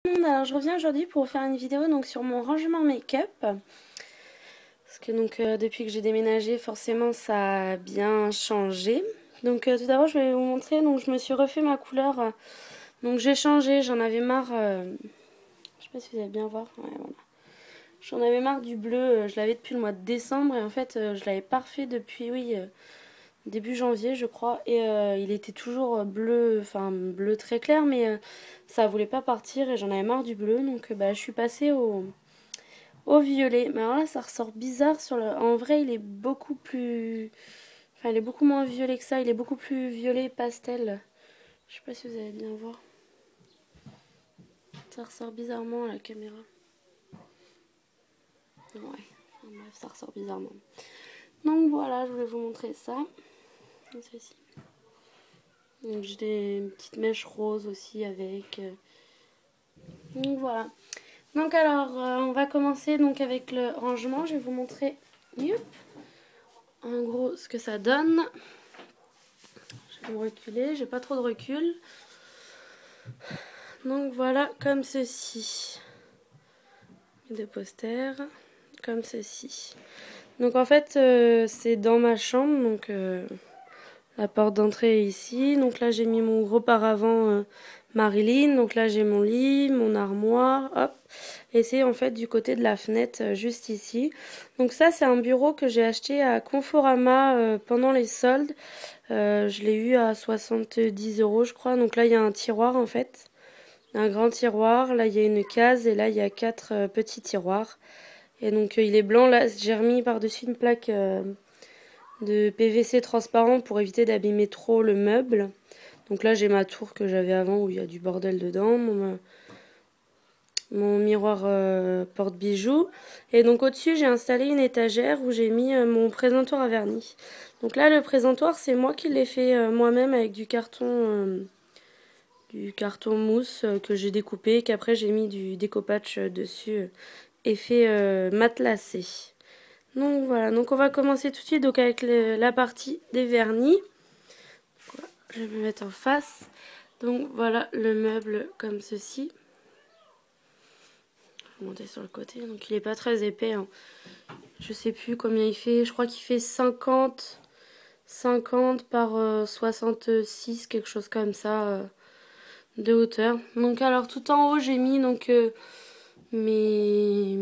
Alors je reviens aujourd'hui pour vous faire une vidéo donc sur mon rangement make-up parce que depuis que j'ai déménagé forcément ça a bien changé. Donc tout d'abord je vais vous montrer, donc je me suis refait ma couleur, donc j'ai changé, j'en avais marre, je sais pas si vous allez bien voir, ouais, voilà. J'en avais marre du bleu, je l'avais depuis le mois de décembre et en fait je l'avais pas refait depuis début janvier je crois, et il était toujours bleu, enfin bleu très clair, mais ça voulait pas partir et j'en avais marre du bleu, donc je suis passée au violet. Mais alors là ça ressort bizarre sur le... En vrai il est beaucoup plus... Enfin il est beaucoup moins violet que ça, il est beaucoup plus violet pastel. Je sais pas si vous allez bien voir. Ça ressort bizarrement à la caméra. Ouais, enfin, bref, ça ressort bizarrement. Donc voilà, je voulais vous montrer ça. Ceci. Donc j'ai des petites mèches roses aussi avec. Donc voilà. Donc alors on va commencer donc avec le rangement. Je vais vous montrer en gros ce que ça donne. Je vais me reculer, j'ai pas trop de recul. Donc voilà, comme ceci. Des posters comme ceci. Donc en fait c'est dans ma chambre, donc la porte d'entrée est ici. Donc là j'ai mis mon gros paravent Marilyn. Donc là j'ai mon lit, mon armoire, hop. Et c'est en fait du côté de la fenêtre juste ici. Donc ça c'est un bureau que j'ai acheté à Conforama pendant les soldes. Je l'ai eu à 70 € je crois. Donc là il y a un tiroir en fait. Un grand tiroir. Là il y a une case et là il y a 4 petits tiroirs. Et donc il est blanc. Là j'ai remis par-dessus une plaque de PVC transparent pour éviter d'abîmer trop le meuble. Donc là j'ai ma tour que j'avais avant où il y a du bordel dedans, mon miroir porte-bijoux. Et donc au-dessus j'ai installé une étagère où j'ai mis mon présentoir à vernis. Donc là le présentoir c'est moi qui l'ai fait moi-même avec du carton mousse que j'ai découpé, qu'après j'ai mis du découpage dessus et fait matelassé. Donc voilà, donc on va commencer tout de suite donc avec la partie des vernis. Je vais me mettre en face. Donc voilà le meuble comme ceci. Je vais monter sur le côté. Donc il est pas très épais, hein. Je sais plus combien il fait. Je crois qu'il fait 50 par 66, quelque chose comme ça de hauteur. Donc alors tout en haut j'ai mis donc mes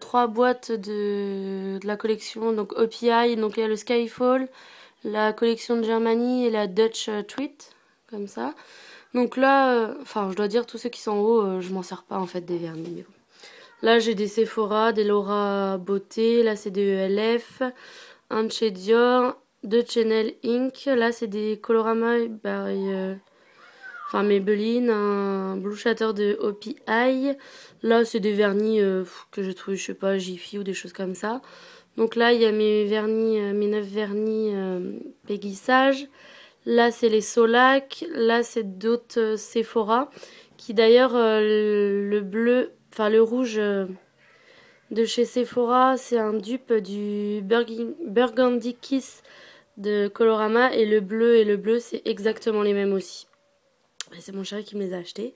3 boîtes de la collection donc OPI. Donc il y a le Skyfall, la collection de Germany et la Dutch Treat, comme ça. Donc là, enfin je dois dire tous ceux qui sont en haut, je m'en sers pas en fait des vernis, mais bon. Là j'ai des Sephora, des Laura Beauté, là c'est des ELF, un de chez Dior, deux de Chanel Inc. Là c'est des Colorama enfin Maybelline, un Blue Shatter de OPI. Là c'est des vernis que j'ai trouvé, je sais pas, Jiffy ou des choses comme ça. Donc là il y a mes vernis, mes 9 vernis Peggy Sage. Là c'est les Solac, là c'est d'autres Sephora. Qui d'ailleurs le bleu, enfin le rouge de chez Sephora, c'est un dupe du Burgundy Kiss de Colorama. Et le bleu c'est exactement les mêmes aussi. C'est mon chéri qui me les a achetés.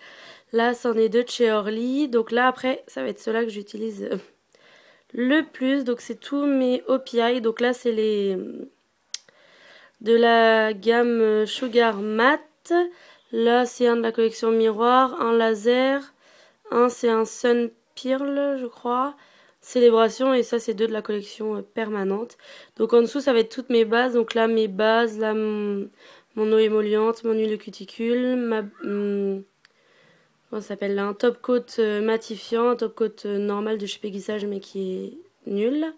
Là, c'en est deux de chez Orly. Donc là, après, ça va être ceux-là que j'utilise le plus. Donc c'est tous mes OPI. Donc là, c'est les de la gamme Sugar Matte. Là, c'est un de la collection Miroir, un laser. Un, c'est un Sun Pearl, je crois. Célébration, et ça, c'est deux de la collection permanente. Donc en dessous, ça va être toutes mes bases. Donc là, mes bases, là, mon eau émolliente, mon huile de cuticule, comment ça s'appelle là, un top coat matifiant, un top coat normal de chez Peggy Sage mais qui est nul.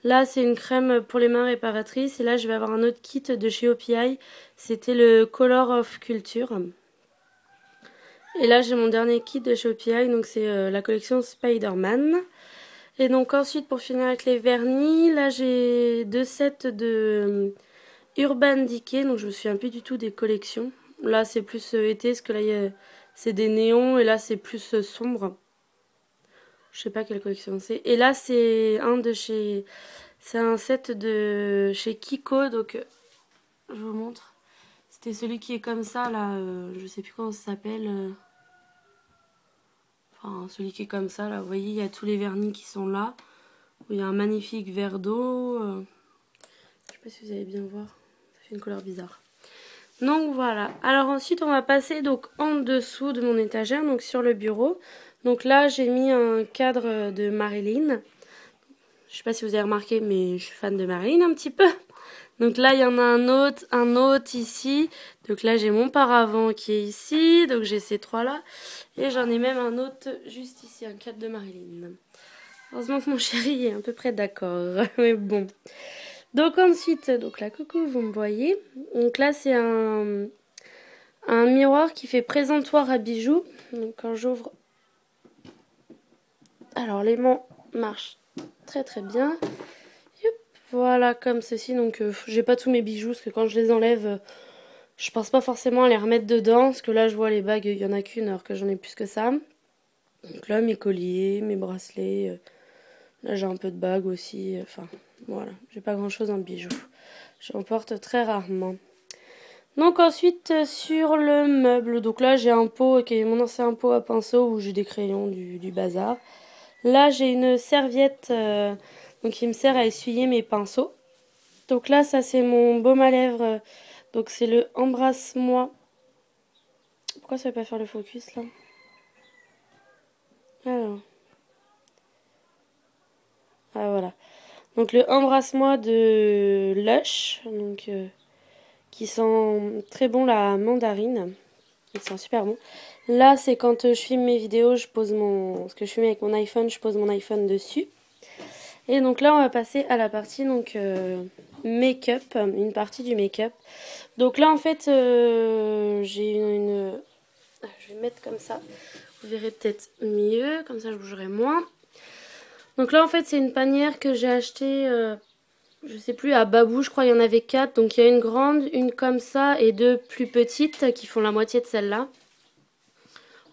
Là c'est une crème pour les mains réparatrice, et là je vais avoir un autre kit de chez OPI, c'était le Color of Culture. Et là j'ai mon dernier kit de chez OPI, donc c'est la collection Spider-Man. Et donc ensuite pour finir avec les vernis, là j'ai deux sets de Urban Decay, donc je me souviens plus du tout des collections. Là c'est plus été, parce que là c'est des néons, et là c'est plus sombre. Je sais pas quelle collection c'est. Et là c'est un de chez... C'est un set de chez Kiko, donc je vous montre. C'était celui qui est comme ça là, je sais plus comment ça s'appelle. Enfin, celui qui est comme ça, là. Vous voyez, il y a tous les vernis qui sont là. Il y a un magnifique verre d'eau. Je sais pas si vous allez bien voir. Ça fait une couleur bizarre. Donc voilà. Alors ensuite, on va passer donc en dessous de mon étagère, donc sur le bureau. Donc là, j'ai mis un cadre de Marilyn. Je sais pas si vous avez remarqué, mais je suis fan de Marilyn un petit peu. Donc là, il y en a un autre ici. Donc là, j'ai mon paravent qui est ici. Donc j'ai ces trois-là. Et j'en ai même un autre juste ici, un cadre de Marilyn. Heureusement que mon chéri est à peu près d'accord. Mais bon. Donc ensuite, donc là, coucou, vous me voyez. Donc là, c'est un miroir qui fait présentoir à bijoux. Donc quand j'ouvre... Alors l'aimant marche très très bien. Youp, voilà, comme ceci. Donc j'ai pas tous mes bijoux parce que quand je les enlève, je pense pas forcément à les remettre dedans. Parce que là, je vois les bagues, il y en a qu'une alors que j'en ai plus que ça. Donc là, mes colliers, mes bracelets. Là, j'ai un peu de bagues aussi. Enfin, voilà, j'ai pas grand chose en bijoux. J'en porte très rarement. Donc ensuite sur le meuble, donc là j'ai un pot qui est mon ancien pot à pinceau où j'ai des crayons du bazar. Là j'ai une serviette donc qui me sert à essuyer mes pinceaux. Donc là ça c'est mon baume à lèvres, donc c'est le Embrasse-moi. Pourquoi ça ne va pas faire le focus là? Alors. Ah voilà. Donc le Embrasse-moi de Lush, donc qui sent très bon la mandarine. Ils sont super bons. Là, c'est quand je filme mes vidéos, je pose ce que je filme avec mon iPhone, je pose mon iPhone dessus. Et donc là, on va passer à la partie donc make-up, une partie du make-up. Donc là, en fait, j'ai une... Je vais mettre comme ça. Vous verrez peut-être mieux, comme ça je bougerai moins. Donc là, en fait, c'est une panière que j'ai achetée, je sais plus, à Babou, je crois, il y en avait 4. Donc il y a une grande, une comme ça et 2 plus petites qui font la moitié de celle-là.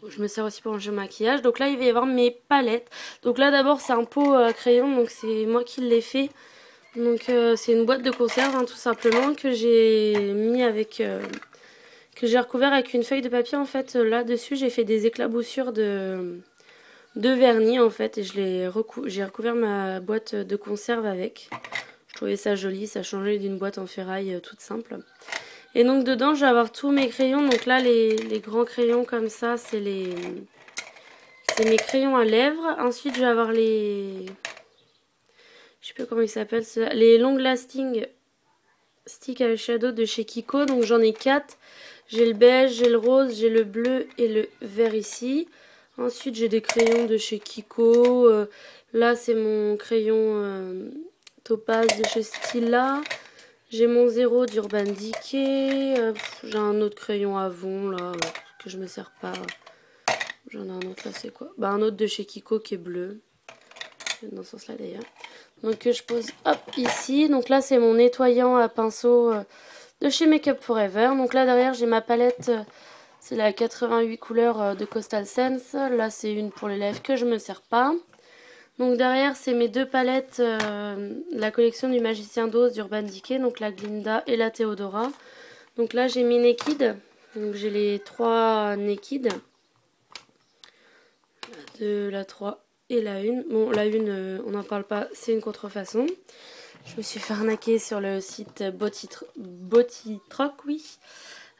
Je me sers aussi pour ranger le maquillage. Donc là, il va y avoir mes palettes. Donc là, d'abord, c'est un pot à crayon. Donc c'est moi qui l'ai fait. Donc c'est une boîte de conserve, hein, tout simplement, que j'ai mis avec... que j'ai recouvert avec une feuille de papier. En fait, là-dessus, j'ai fait des éclaboussures de vernis, en fait. Et j'ai recouvert ma boîte de conserve avec. Je trouvais ça joli. Ça changeait d'une boîte en ferraille toute simple. Et donc dedans, je vais avoir tous mes crayons. Donc là, les grands crayons comme ça, c'est mes crayons à lèvres. Ensuite, je vais avoir les... Je sais pas comment ils s'appellent. Les Long Lasting Stick Eyeshadow de chez Kiko. Donc j'en ai 4. J'ai le beige, j'ai le rose, j'ai le bleu et le vert ici. Ensuite, j'ai des crayons de chez Kiko. Là, c'est mon crayon topaz de chez Stila. J'ai mon zéro d'Urban Decay. J'ai un autre crayon Avon là que je me sers pas. J'en ai un autre là, c'est quoi? Bah un autre de chez Kiko qui est bleu. Dans ce sens là d'ailleurs. Donc que je pose hop ici. Donc là c'est mon nettoyant à pinceau de chez Make Up Forever. Donc là derrière j'ai ma palette. C'est la 88 couleurs de Coastal Sense. Là c'est une pour les lèvres que je me sers pas. Donc derrière, c'est mes deux palettes, la collection du Magicien d'Oz d'Urban Decay, donc la Glinda et la Theodora. Donc là, j'ai mes Naked, donc j'ai les 3 Naked, la 3 et la 1. Bon, la 1, on n'en parle pas, c'est une contrefaçon. Je me suis fait arnaquer sur le site Botitrock, oui.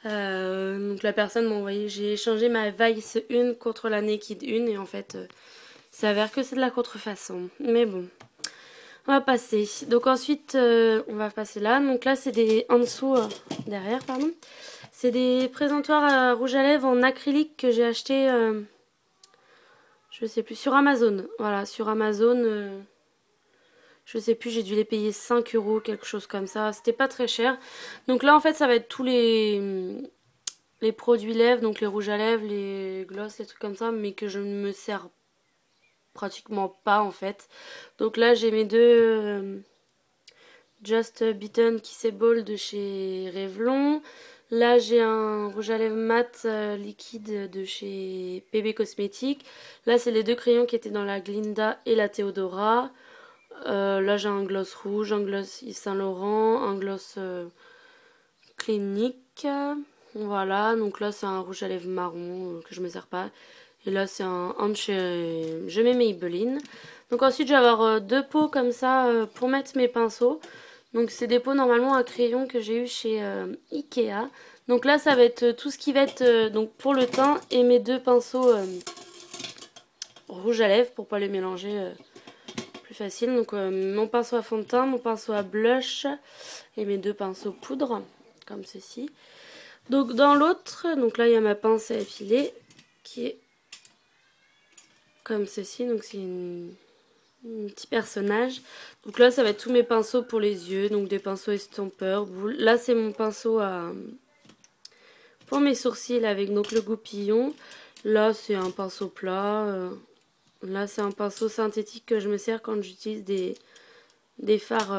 Donc la personne m'a envoyé, j'ai échangé ma Vice 1 contre la Naked 1 et en fait... il s'avère que c'est de la contrefaçon. Mais bon. On va passer. Donc ensuite, on va passer là. Donc là, c'est des... En dessous, derrière, pardon. C'est des présentoirs à rouge à lèvres en acrylique que j'ai acheté... je sais plus. Sur Amazon. Voilà, sur Amazon. Je sais plus, j'ai dû les payer 5 €, quelque chose comme ça. C'était pas très cher. Donc là, en fait, ça va être tous les produits lèvres. Donc les rouges à lèvres, les glosses, les trucs comme ça. Mais que je ne me sers pratiquement pas en fait. Donc là j'ai mes deux Just Beaten Kissable de chez Revlon. Là j'ai un rouge à lèvres mat liquide de chez PB Cosmétiques. Là c'est les deux crayons qui étaient dans la Glinda et la Theodora. Là j'ai un gloss rouge, un gloss Yves Saint Laurent, un gloss Clinique. Voilà, donc là c'est un rouge à lèvres marron que je me sers pas. Et là, c'est un de chez Je mets Maybelline. Donc ensuite, je vais avoir deux pots comme ça pour mettre mes pinceaux. Donc c'est des pots normalement à crayon que j'ai eu chez Ikea. Donc là, ça va être tout ce qui va être donc pour le teint et mes deux pinceaux rouge à lèvres pour pas les mélanger plus facile. Donc mon pinceau à fond de teint, mon pinceau à blush et mes deux pinceaux poudre comme ceci. Donc dans l'autre, donc là il y a ma pince à épiler qui est comme ceci. Donc c'est un petit personnage. Donc là ça va être tous mes pinceaux pour les yeux, donc des pinceaux estompeurs, boules. Là c'est mon pinceau pour mes sourcils avec donc le goupillon. Là c'est un pinceau plat. Là c'est un pinceau synthétique que je me sers quand j'utilise des fards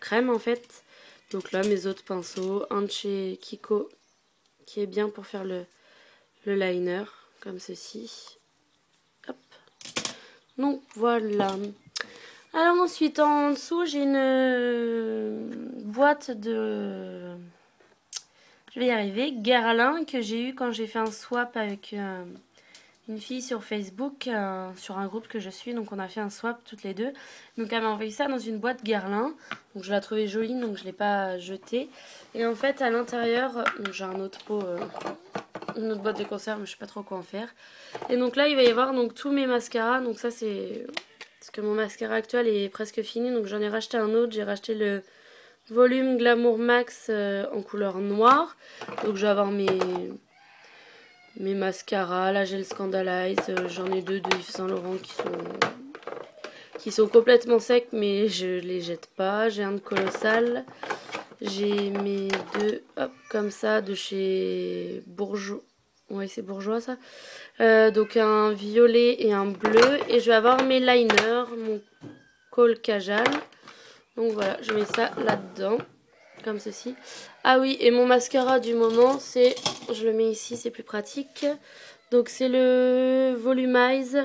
crème en fait. Donc là mes autres pinceaux, un de chez Kiko qui est bien pour faire le liner comme ceci. Hop. Donc voilà. Alors ensuite en dessous j'ai une boîte de... Je vais y arriver. Guerlain que j'ai eu quand j'ai fait un swap avec une fille sur Facebook, sur un groupe que je suis. Donc on a fait un swap toutes les deux. Donc elle m'a envoyé ça dans une boîte Guerlain. Donc je la trouvais jolie donc je ne l'ai pas jetée. Et en fait à l'intérieur, j'ai un autre pot, une autre boîte de conserve mais je ne sais pas trop quoi en faire. Et donc là il va y avoir donc tous mes mascaras. Donc ça c'est... Parce que mon mascara actuel est presque fini. Donc j'en ai racheté un autre. J'ai racheté le Volume Glamour Max en couleur noire. Donc je vais avoir mes mascaras. Là j'ai le Scandalize. J'en ai deux de Yves Saint Laurent qui sont complètement secs mais je les jette pas. J'ai un de Colossal. J'ai mes deux hop comme ça de chez Bourjois. Ouais c'est Bourjois ça. Donc un violet et un bleu. Et je vais avoir mes liners. Mon Col Kajal. Donc voilà, je mets ça là-dedans, comme ceci. Ah oui, et mon mascara du moment, c'est, je le mets ici, c'est plus pratique. Donc c'est le Volumize,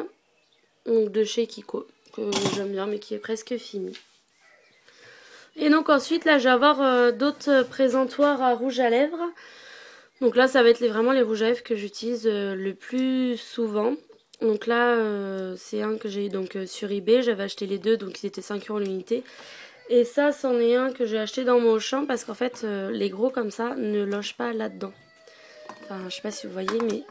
donc de chez Kiko, que j'aime bien, mais qui est presque fini. Et donc ensuite, là, je vais avoir d'autres présentoirs à rouge à lèvres. Donc là, ça va être vraiment les rouges à lèvres que j'utilise le plus souvent. Donc là, c'est un que j'ai eu donc, sur eBay, j'avais acheté les deux, donc ils étaient 5 € l'unité. Et ça, c'en est un que j'ai acheté dans mon champ parce qu'en fait, les gros comme ça ne logent pas là-dedans. Enfin, je sais pas si vous voyez, mais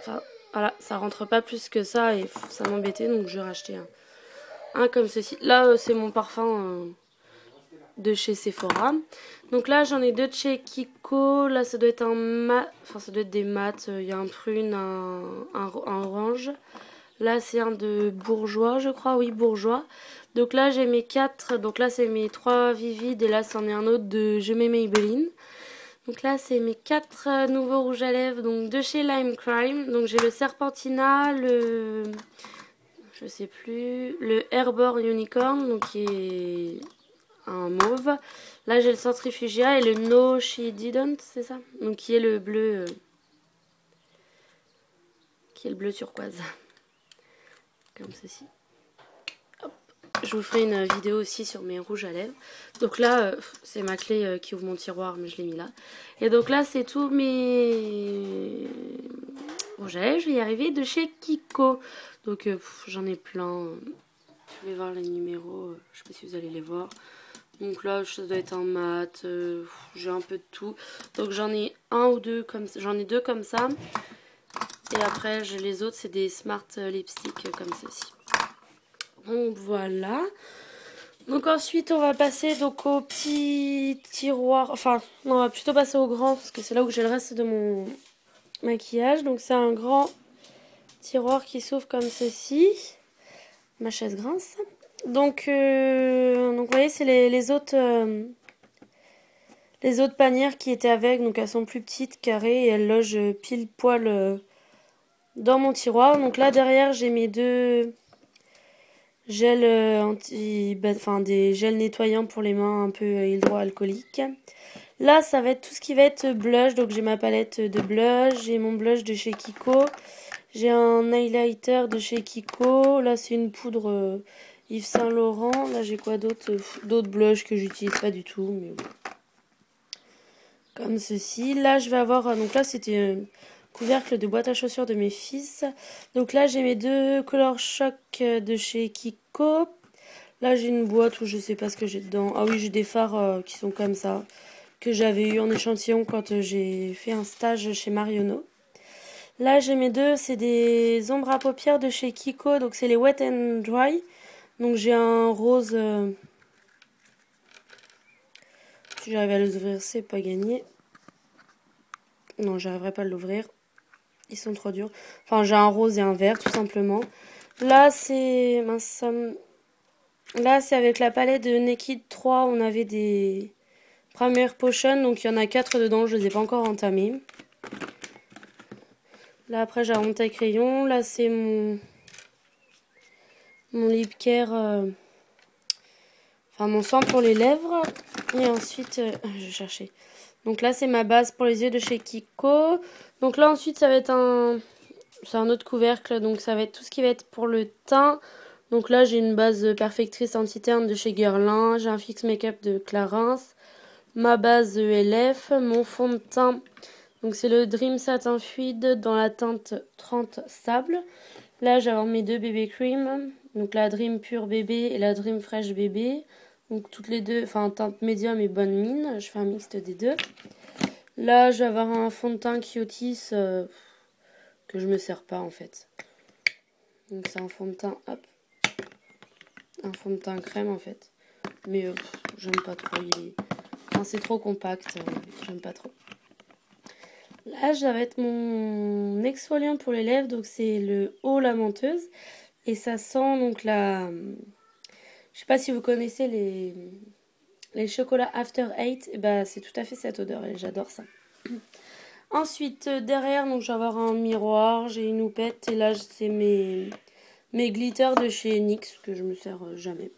enfin, voilà, ça rentre pas plus que ça et ça m'embêtait, donc j'ai racheté un comme ceci. Là, c'est mon parfum de chez Sephora. Donc là, j'en ai deux de chez Kiko. Là, ça doit être un mat, enfin, ça doit être des mats. Il y a un prune, un orange. Là, c'est un de Bourjois, je crois. Oui, Bourjois. Donc là, j'ai mes 4. Donc là, c'est mes 3 Vivides. Et là, c'en est un autre de Je mets Maybelline. Donc là, c'est mes 4 nouveaux rouges à lèvres. Donc de chez Lime Crime. Donc j'ai le Serpentina, le... Je sais plus. Le Airborne Unicorn. Donc qui est un mauve. Là, j'ai le Centrifugia et le No She Didn't, c'est ça? Donc qui est le bleu... qui est le bleu turquoise. Comme ceci. Hop. Je vous ferai une vidéo aussi sur mes rouges à lèvres. Donc là, c'est ma clé qui ouvre mon tiroir, mais je l'ai mis là. Et donc là, c'est tous mes rouges à lèvres. Je vais y arriver de chez Kiko. Donc j'en ai plein. Je vais voir les numéros. Je sais pas si vous allez les voir. Donc là, ça doit être un mat. J'ai un peu de tout. Donc j'en ai un ou deux comme ça. J'en ai deux comme ça. Et après, j'ai les autres, c'est des Smart Lipstick comme ceci. Donc voilà. Donc ensuite, on va passer donc au petit tiroir. Enfin, non, on va plutôt passer au grand parce que c'est là où j'ai le reste de mon maquillage. Donc c'est un grand tiroir qui s'ouvre comme ceci. Ma chaise grince. Donc vous voyez, c'est les autres panières qui étaient avec. Donc elles sont plus petites, carrées, et elles logent pile poil dans mon tiroir. Donc là derrière, j'ai mes deux gels des gels nettoyants pour les mains un peu hydroalcooliques. Là, ça va être tout ce qui va être blush. Donc j'ai ma palette de blush, j'ai mon blush de chez Kiko, j'ai un highlighter de chez Kiko. Là, c'est une poudre Yves Saint Laurent. Là, j'ai quoi d'autre? D'autres blushs que j'utilise pas du tout, mais bon. Comme ceci. Là, je vais avoir... donc là, c'était couvercle de boîte à chaussures de mes fils. Donc là, j'ai mes 2 Color Shock de chez Kiko. Là, j'ai une boîte où je sais pas ce que j'ai dedans. Ah oui, j'ai des fards qui sont comme ça, que j'avais eu en échantillon quand j'ai fait un stage chez Marionneau. Là, j'ai mes 2, c'est des ombres à paupières de chez Kiko, donc c'est les Wet and Dry. Donc j'ai un rose, si j'arrive à les ouvrir, c'est pas gagné. Non, j'arriverai pas à l'ouvrir. Ils sont trop durs. Enfin, j'ai un rose et un vert, tout simplement. Là, c'est... Là, c'est avec la palette de Naked 3. On avait des premières potions. Donc, il y en a 4 dedans. Je les ai pas encore entamées. Là, après, j'ai un monte à crayon. Là, c'est mon lip care... Enfin, mon soin pour les lèvres. Et ensuite... je vais chercher. Donc là, c'est ma base pour les yeux de chez Kiko. Donc là, ensuite, ça va être un... C'est un autre couvercle. Donc ça va être tout ce qui va être pour le teint. Donc là, j'ai une base perfectrice anti-terne de chez Guerlain. J'ai un Fix Makeup de Clarins. Ma base ELF. Mon fond de teint. Donc c'est le Dream Satin Fluide dans la teinte 30 Sable. Là, j'ai mes 2 bébé cream. Donc la Dream Pure Bébé et la Dream Fresh Bébé. Donc toutes les deux, enfin teinte médium et bonne mine. Je fais un mixte des deux. Là, je vais avoir un fond de teint Kiotis que je me sers pas en fait. Donc c'est un fond de teint, hop. Un fond de teint crème en fait. Mais j'aime pas trop. Enfin, c'est trop compact. J'aime pas trop. Là, ça va être mon exfoliant pour les lèvres. Donc c'est le Eau la menteuse. Et ça sent donc la... Je sais pas si vous connaissez les chocolats After Eight. Et bah, c'est tout à fait cette odeur et j'adore ça. Ensuite, derrière, donc je vais avoir un miroir. J'ai une houppette. Et là, c'est mes glitters de chez NYX que je me sers jamais.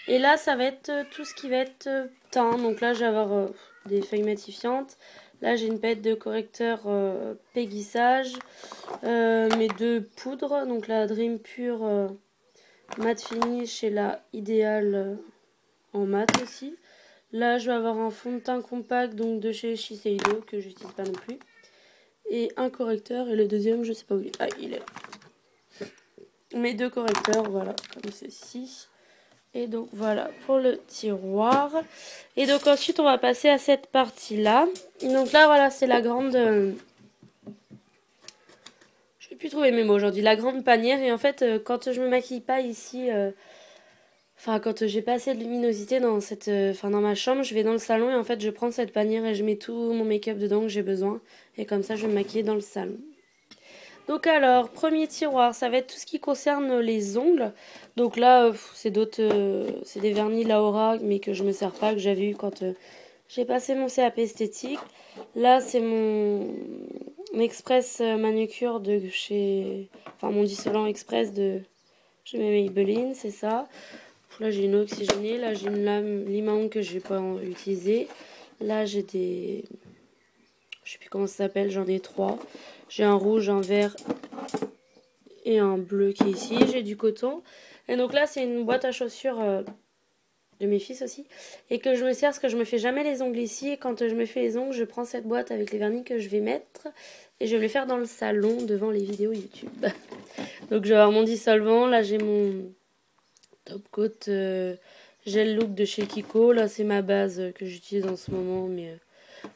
Et là, ça va être tout ce qui va être teint. Donc là, je vais avoir des feuilles matifiantes. Là, j'ai une palette de correcteur péguissage. Mes 2 poudres. Donc la Dream Pure Matte Finish et la Idéal en mat aussi. Là, je vais avoir un fond de teint compact donc de chez Shiseido que j'utilise pas non plus. Et un correcteur. Et le deuxième, je sais pas où il est. Ah, il est là. Mes 2 correcteurs, voilà, comme ceci. Et donc voilà pour le tiroir. Et donc ensuite on va passer à cette partie là. Donc là voilà, c'est la grande... Je vais plus trouver mes mots aujourd'hui. La grande panière. Et en fait quand je me maquille pas ici... Enfin quand j'ai pas assez de luminosité dans dans ma chambre, je vais dans le salon et en fait je prends cette panière et je mets tout mon make-up dedans que j'ai besoin. Et comme ça je vais me maquiller dans le salon. Donc alors, premier tiroir, ça va être tout ce qui concerne les ongles. Donc là, c'est des vernis Laura, mais que je me sers pas, que j'avais eu quand j'ai passé mon CAP esthétique. Là, c'est mon express manucure de chez... Enfin, mon dissolvant express de chez Maybelline, c'est ça. Là, j'ai une eau oxygénée. Là, j'ai une lime à ongles que je n'ai pas utilisée. Là, j'ai des... Je sais plus comment ça s'appelle, j'en ai 3. J'ai un rouge, un vert et un bleu qui est ici. J'ai du coton. Et donc là, c'est une boîte à chaussures de mes fils aussi. Et que je me sers parce que je me fais jamais les ongles ici. Et quand je me fais les ongles, je prends cette boîte avec les vernis que je vais mettre. Et je vais les faire dans le salon devant les vidéos YouTube. Donc je vais avoir mon dissolvant. Là, j'ai mon top coat gel look de chez Kiko. Là, c'est ma base que j'utilise en ce moment. Mais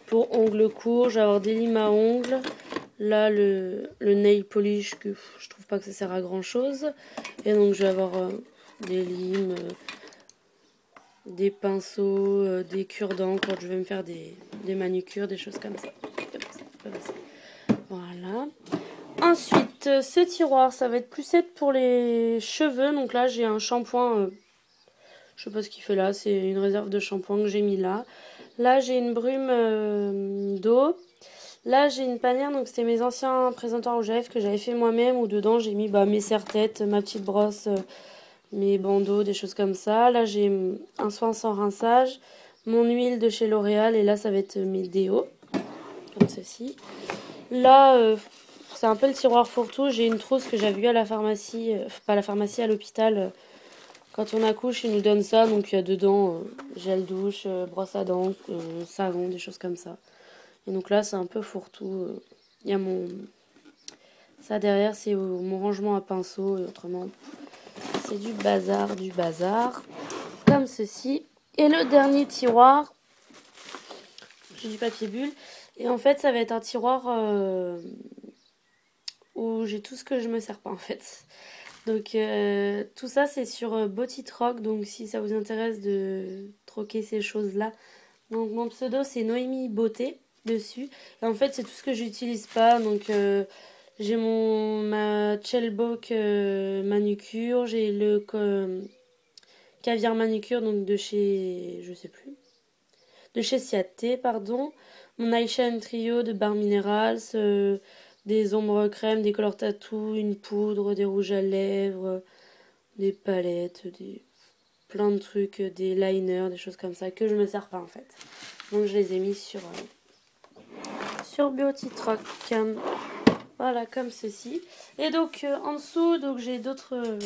pour ongles courts, je vais avoir des limes à ongles. Là, le nail polish, que je trouve pas que ça sert à grand chose. Et donc, je vais avoir des limes, des pinceaux, des cure-dents quand je vais me faire des manucures, des choses comme ça. Voilà. Ensuite, ce tiroir, ça va être plus set pour les cheveux. Donc là, j'ai un shampoing, je sais pas ce qu'il fait là, c'est une réserve de shampoing que j'ai mis là. Là, j'ai une brume d'eau. Là, j'ai une panière, donc c'était mes anciens présentoirs rouge à lèvres que j'avais fait moi-même, où dedans j'ai mis mes serre-têtes, ma petite brosse, mes bandeaux, des choses comme ça. Là, j'ai un soin sans rinçage, mon huile de chez L'Oréal, et là, ça va être mes déos, comme ceci. Là, c'est un peu le tiroir fourre-tout. J'ai une trousse que j'avais vue à la pharmacie, pas à la pharmacie, à l'hôpital. Quand on accouche, ils nous donnent ça, donc il y a dedans gel douche, brosse à dents, savon, des choses comme ça. Et donc là, c'est un peu fourre-tout. Il y a mon Ça derrière c'est mon rangement à pinceau et autrement c'est du bazar, comme ceci. Et le dernier tiroir, j'ai du papier bulle. Et en fait, ça va être un tiroir où j'ai tout ce que je me sers pas en fait. Donc tout ça c'est sur Botitrock, donc si ça vous intéresse de troquer ces choses-là. Donc mon pseudo c'est Noémie Beauté dessus. Et en fait c'est tout ce que j'utilise pas. Donc j'ai ma Chelbok manucure, j'ai le caviar manucure donc de chez je sais plus. De chez Ciaté, pardon. Mon Eyeshine Trio de Bar Minerals, des ombres crème, des color tattoo, une poudre, des rouges à lèvres, des palettes, plein de trucs, des liners, des choses comme ça que je me sers pas en fait. Donc je les ai mis sur Beautytrock. Voilà, comme ceci. Et donc en dessous, donc j'ai d'autres...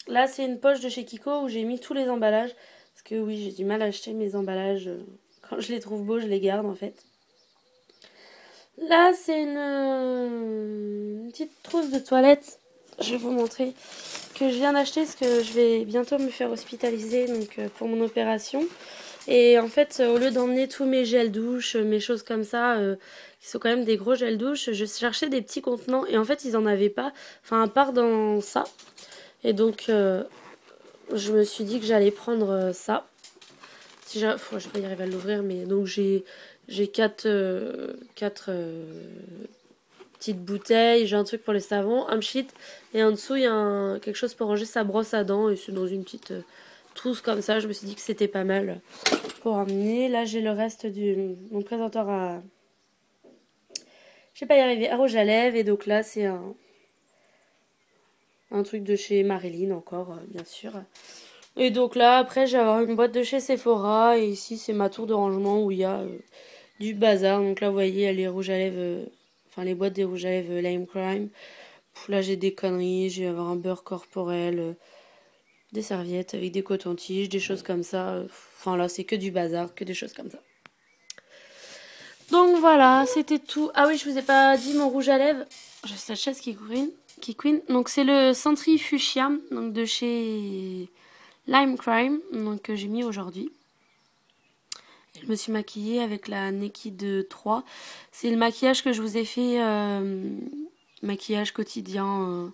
Là c'est une poche de chez Kiko où j'ai mis tous les emballages. Parce que oui, j'ai du mal à acheter mes emballages. Quand je les trouve beaux, je les garde en fait. Là, c'est une petite trousse de toilette. Je vais vous montrer que je viens d'acheter parce que je vais bientôt me faire hospitaliser donc, pour mon opération. Et en fait, au lieu d'emmener tous mes gels douche, mes choses comme ça, qui sont quand même des gros gels douche, je cherchais des petits contenants et en fait, ils en avaient pas. Enfin, à part dans ça. Et donc, je me suis dit que j'allais prendre ça. Si je vais pas y arriver à l'ouvrir, mais donc j'ai quatre petites bouteilles, j'ai un truc pour les savons, un pchit, et en dessous il y a quelque chose pour ranger sa brosse à dents, et c'est dans une petite trousse comme ça. Je me suis dit que c'était pas mal pour emmener. Là j'ai le reste de mon présentoir à... Je vais pas y arriver, à rouge à lèvres, et donc là c'est un truc de chez Marilyn encore, bien sûr. Et donc là, après, je vais avoir une boîte de chez Sephora. Et ici, c'est ma tour de rangement où il y a du bazar. Donc là, vous voyez, il y a les rouges à lèvres, enfin les boîtes des rouges à lèvres Lime Crime. Là, j'ai des conneries. Je vais avoir un beurre corporel, des serviettes avec des cotons-tiges, des choses comme ça. Enfin là, c'est que du bazar, que des choses comme ça. Donc voilà, c'était tout. Ah oui, je vous ai pas dit mon rouge à lèvres. J'ai cette chaise qui queen. Donc c'est le Centri Fuchsia, donc de chez Lime Crime, donc que j'ai mis aujourd'hui. Je me suis maquillée avec la Naked 3. C'est le maquillage que je vous ai fait, maquillage quotidien,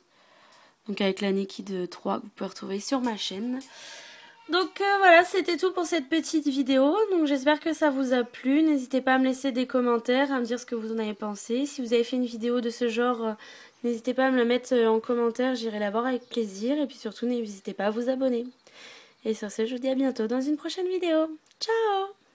donc avec la Naked 3 que vous pouvez retrouver sur ma chaîne. Donc voilà, c'était tout pour cette petite vidéo. Donc j'espère que ça vous a plu. N'hésitez pas à me laisser des commentaires, à me dire ce que vous en avez pensé. Si vous avez fait une vidéo de ce genre, n'hésitez pas à me la mettre en commentaire. J'irai la voir avec plaisir. Et puis surtout, n'hésitez pas à vous abonner. Et sur ce, je vous dis à bientôt dans une prochaine vidéo. Ciao!